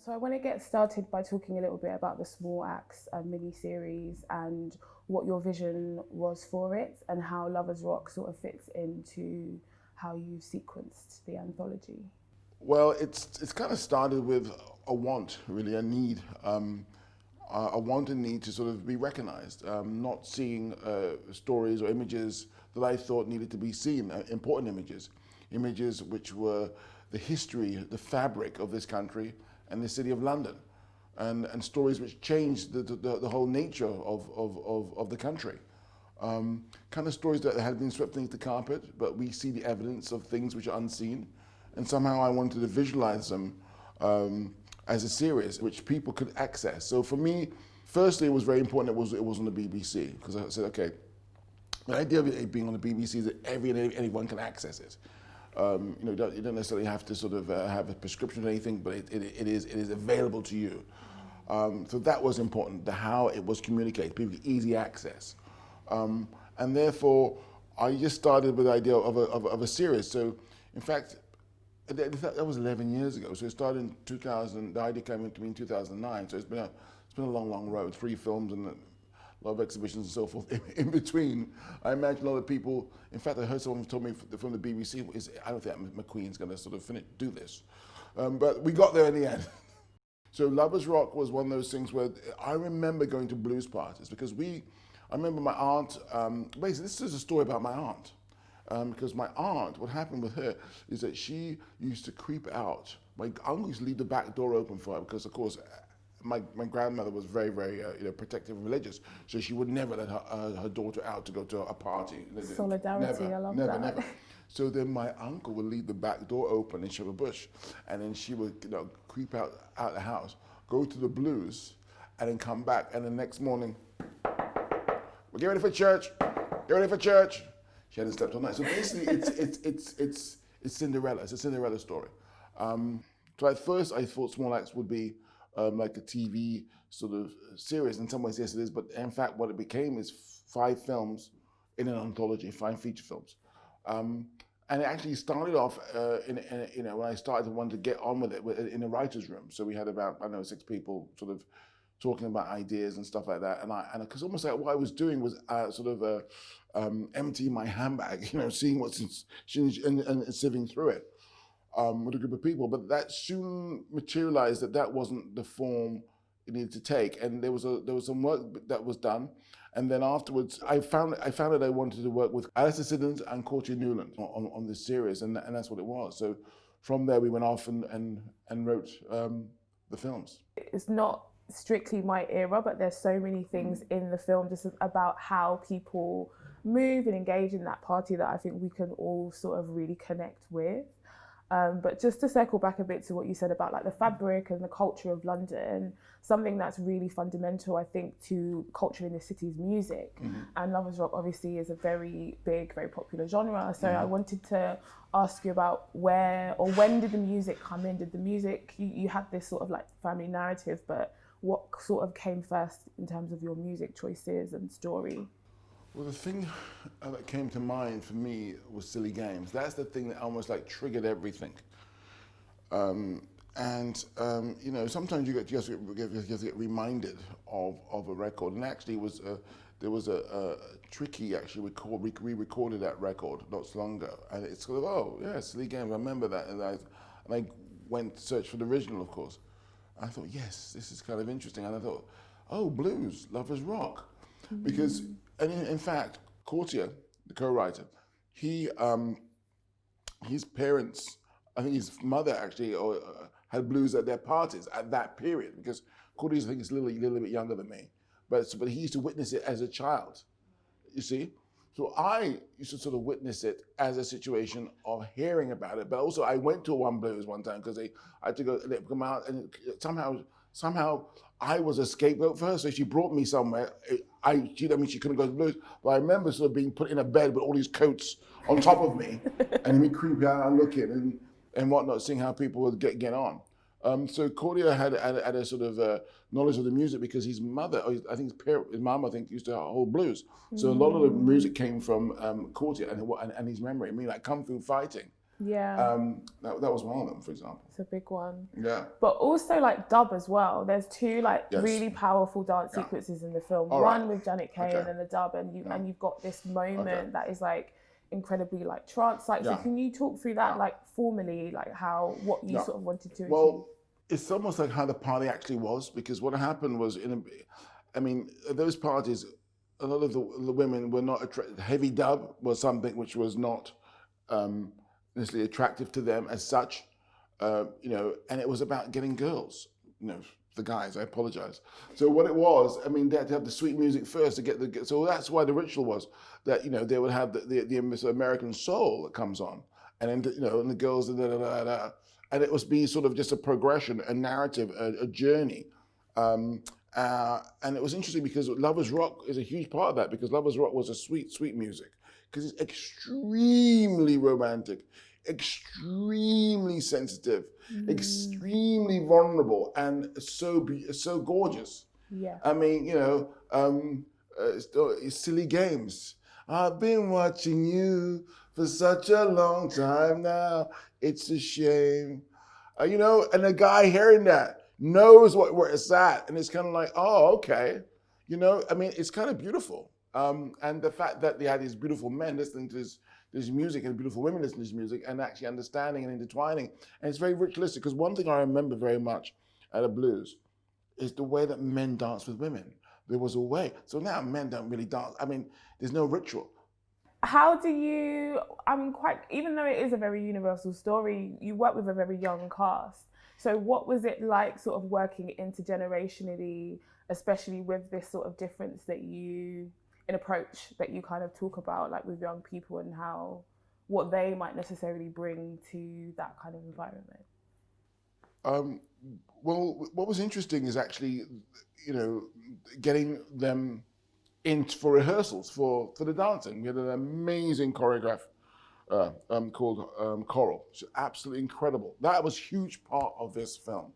So I want to get started by talking a little bit about the Small Acts mini-series and what your vision was for it and how Lovers Rock sort of fits into how you sequenced the anthology. Well, it's kind of started with a want, really, a need, a want and need to sort of be recognized, not seeing stories or images that I thought needed to be seen, important images which were the history, the fabric of this country and the city of London, and stories which changed the whole nature of the country. Kind of stories that had been swept beneath the carpet, but we see the evidence of things which are unseen, and somehow I wanted to visualize them as a series which people could access. So for me, firstly, it was very important it was on the BBC, because I said, okay, the idea of it being on the BBC is that anyone can access it. You don't necessarily have to sort of have a prescription or anything, but it is available to you. So that was important, how it was communicated, people get easy access. And therefore, I just started with the idea of a series. So, in fact, that was 11 years ago. So it started in 2000. The idea came into me in 2009. So it's been a long road. 3 films and a lot of exhibitions and so forth in between. I imagine a lot of people. In fact, I heard someone told me from the BBC, I don't think McQueen's going to sort of do this, but we got there in the end. So Lovers Rock was one of those things where I remember going to blues parties because I remember my aunt. Basically, this is a story about my aunt. Because my aunt, what happened with her is that she used to creep out. My uncle used to leave the back door open for her because, of course, my grandmother was very, very protective and religious, so she would never let her daughter out to go to a party. Solidarity, I love that. Never. So then my uncle would leave the back door open in Shepherd Bush, and then she would creep out the house, go to the blues, and then come back, and the next morning, well, get ready for church, get ready for church. She hadn't slept all night. So basically, it's Cinderella. It's a Cinderella story. So at first, I thought Small Acts would be like a TV sort of series. In some ways, yes, it is. But in fact, what it became is 5 films in an anthology, 5 feature films. And it actually started off when I started to want to get on with it in a writer's room. So we had about 6 people sort of talking about ideas and stuff like that. And because almost like what I was doing was emptying my handbag, seeing what's and sieving through it with a group of people. But that soon materialized that wasn't the form it needed to take. And there was some work that was done. And then afterwards, I found that I wanted to work with Alistair Siddons and Courtney Newland on this series, and that's what it was. So from there, we went off and wrote the films. It's not strictly my era, but there's so many things in the film just about how people move and engage in that party that I think we can all sort of really connect with. But just to circle back a bit to what you said about like the fabric and the culture of London, something that's really fundamental, I think, to culture in the city's music. Mm-hmm. And Lovers Rock obviously is a very big, very popular genre. So I wanted to ask you about where or when did the music come in? Did the music, you had this sort of like family narrative, but what sort of came first in terms of your music choices and story? Well, the thing that came to mind for me was Silly Games. That's the thing that almost like triggered everything. Sometimes you just get reminded of a record. And actually, there was a Tricky actually re-recorded that record not so long ago, and it's sort of Silly Games. I remember that, and I went to search for the original, of course. I thought, yes, this is kind of interesting, and I thought, blues, Lovers Rock, because. And in fact, Courtier, the co-writer, his parents, I think his mother actually had blues at their parties at that period, because Courtier, I think, is a little bit younger than me, but he used to witness it as a child, you see? So I used to sort of witness it as a situation of hearing about it, but also I went to One Blues one time because I had to come out, and somehow I was a scapegoat for her, so she brought me somewhere. She couldn't go to blues, but I remember sort of being put in a bed with all these coats on top of me, and me creeping out and looking and whatnot, seeing how people would get on. So Cordia had a sort of knowledge of the music because his mother, his mom, used to hold blues. So a lot of the music came from Cordia and his memory. I mean, like Kung Fu Fighting Yeah. That was one of them, for example. It's a big one. Yeah. But also like dub as well. There's two like Yes. really powerful dance Yeah. sequences in the film. All One right. with Janet Kay Okay. and then the dub, and you've got this moment Okay. that is like incredibly like trance-like. So Yeah. can you talk through that Yeah. like formally, like what you Yeah. sort of wanted to achieve? Well, it's almost like how the party actually was, because what happened was at those parties, a lot of the women were not attracted. Heavy dub was something which was not necessarily attractive to them as such, and it was about getting girls, the guys. I apologize. So what it was, they had to have the sweet music first to get so that's why the ritual was that they would have the American soul that comes on, and then and the girls and it was be sort of just a progression, a narrative, a journey. And it was interesting because Lovers Rock is a huge part of that, because Lovers Rock was a sweet, sweet music, because it's extremely romantic, extremely sensitive, extremely vulnerable, and so gorgeous. Yeah. Silly games. I've been watching you for such a long time now. It's a shame. And the guy hearing that knows where it's at, and it's kind of like, oh, okay. It's kind of beautiful. And the fact that they had these beautiful men listening to this music and beautiful women listening to this music and actually understanding and intertwining. And it's very ritualistic, because one thing I remember very much at the blues is the way that men dance with women. There was a way. So now men don't really dance. There's no ritual. How do you, even though it is a very universal story, you work with a very young cast. So what was it like sort of working intergenerationally, especially with this sort of difference in approach that you kind of talk about, like with young people, and what they might necessarily bring to that kind of environment? Well, what was interesting is actually, getting them in for rehearsals for the dancing. We had an amazing choreographer called Coral. She's absolutely incredible. That was a huge part of this film,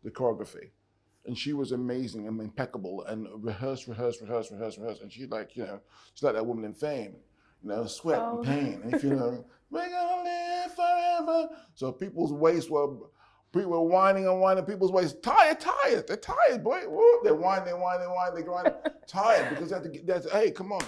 the choreography. And she was amazing and impeccable, and rehearse. And she's like that woman in Fame, sweat and pain. And if we're gonna live forever. So people's waists people were whining and whining. People's waists tired. They're tired, boy. Woo. They whine, they grind. Tired because they have to, hey, come on.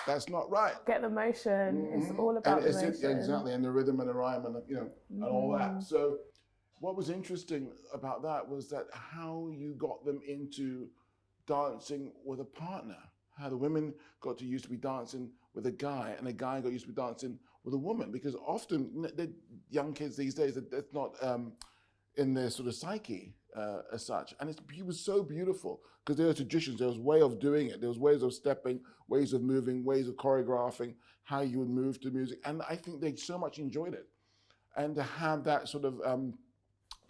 That's not right. Get the motion. It's all about the motion. Exactly, and the rhythm and the rhyme and and all that. So what was interesting about that was that how you got them into dancing with a partner. How the women got to used to be dancing with a guy, and a guy got used to be dancing with a woman, because often the young kids these days, that's not in their sort of psyche as such. And he was so beautiful, because there were traditions, there was way of doing it, there was ways of stepping, ways of moving, ways of choreographing, how you would move to music. And I think they so much enjoyed it. And to have that sort of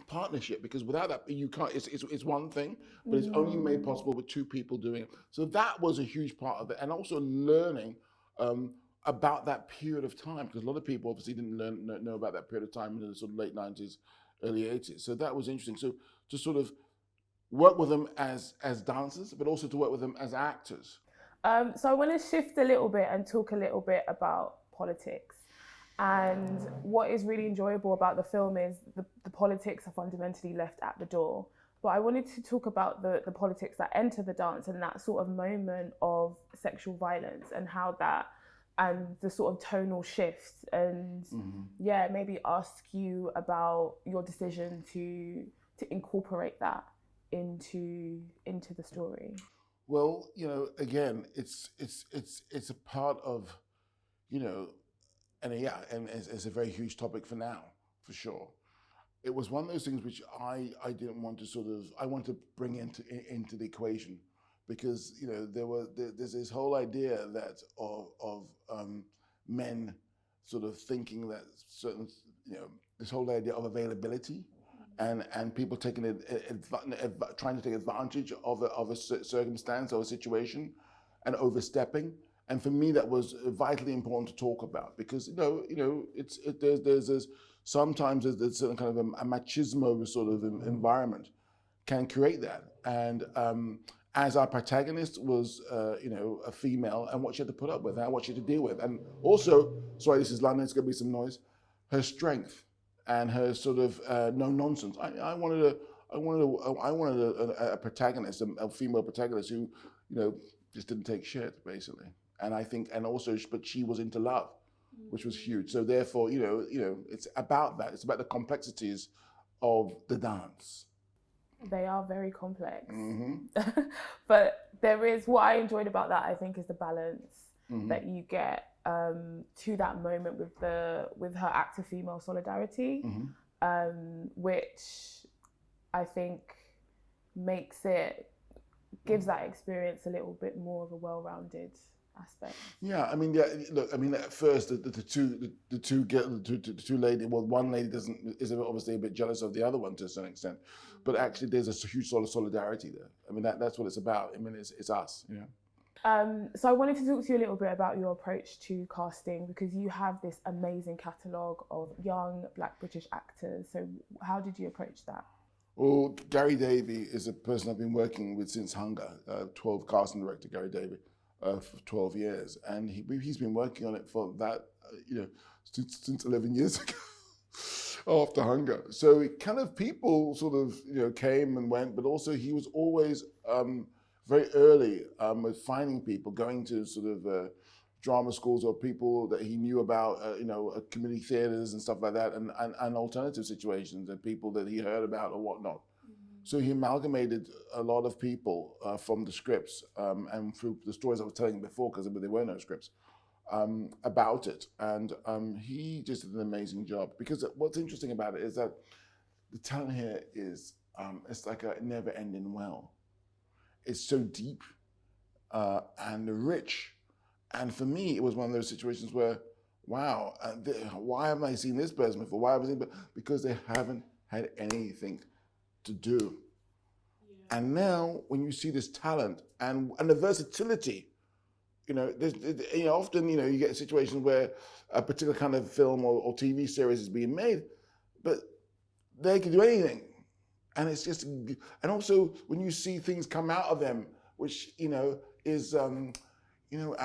partnership, because without that, you can't, it's one thing, but it's only made possible with two people doing it. So that was a huge part of it. And also learning about that period of time, because a lot of people obviously didn't know about that period of time in the sort of late 90s, early 80s. So that was interesting. So to sort of work with them as dancers, but also to work with them as actors. So I want to shift a little bit and talk a little bit about politics. And what is really enjoyable about the film is the politics are fundamentally left at the door. But I wanted to talk about the politics that enter the dance, and that sort of moment of sexual violence, and how that, and the sort of tonal shifts, and maybe ask you about your decision to incorporate that into the story. Well, again, it's a part of, and it's a very huge topic for now, for sure. It was one of those things which I didn't want to I want to bring into the equation, because there's this whole idea that of men sort of thinking that certain, this whole idea of availability, and people taking trying to take advantage of a circumstance or a situation, and overstepping. And for me, that was vitally important to talk about, because there's sometimes there's certain kind of a machismo sort of environment can create that. And as our protagonist was a female, and what she had to put up with, and what she had to deal with, and also, sorry, this is London, it's gonna be some noise. her strength and her sort of no nonsense. I wanted a protagonist, a female protagonist who, you know, just didn't take shit basically. And I think, and also, but she was into love, which was huge. So therefore, you know, it's about that. It's about the complexities of the dance. They are very complex. Mm-hmm. But there is, what I enjoyed about that, I think, is the balance that you get to that moment with her act of female solidarity, which I think gives that experience a little bit more of a well-rounded aspect. Yeah, I mean, yeah. Look, I mean, at first the two ladies. Well, one lady is obviously a bit jealous of the other one to a certain extent, but actually there's a huge sort of solidarity there. I mean, that's what it's about. I mean, it's us, you know. So I wanted to talk to you a little bit about your approach to casting, because you have this amazing catalogue of young Black British actors. So how did you approach that? Well, Gary Davey is a person I've been working with since Hunger, 12 casting director Gary Davey, for 12 years. And he's been working on it for that, you know, since 11 years ago after Hunger. So it kind of, people sort of, you know, came and went, but also he was always very early with finding people, going to sort of drama schools or people that he knew about, you know, community theatres and stuff like that, and alternative situations and people that he heard about or whatnot. So he amalgamated a lot of people from the scripts and through the stories I was telling before, because there were no scripts, about it. And he just did an amazing job. Because what's interesting about it is that the talent here is, it's like a never-ending well. It's so deep and rich. And for me, it was one of those situations where, wow, why haven't I seen this person before? Why haven't I seen? Because they haven't had anything to do. Yeah. And now, when you see this talent and the versatility, you know, often, you know, you get situations where a particular kind of film or TV series is being made, but they can do anything. And it's just, and also when you see things come out of them, which, you know, is, you know,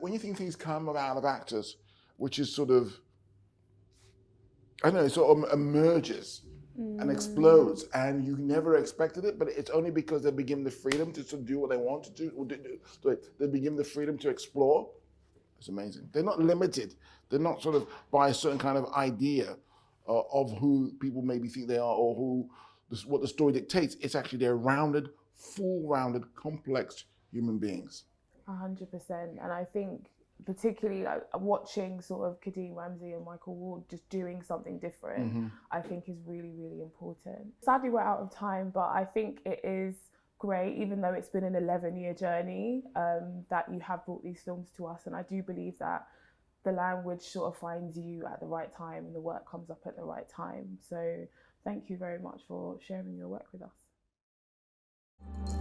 when you think things come out of actors, which is sort of, I don't know, it sort of emerges and explodes, and you never expected it, but it's only because they begin the freedom to sort of do what they want to do, or they begin the freedom to explore. It's amazing. They're not limited. They're not sort of by a certain kind of idea of who people maybe think they are or what the story dictates. It's actually they're rounded, full-rounded, complex human beings. 100%. And I think particularly like watching sort of Kadeem Ramsey and Michael Ward just doing something different, I think is really, really important. Sadly, we're out of time, but I think it is great, even though it's been an 11-year journey, that you have brought these films to us. And I do believe that the language sort of finds you at the right time and the work comes up at the right time. So thank you very much for sharing your work with us.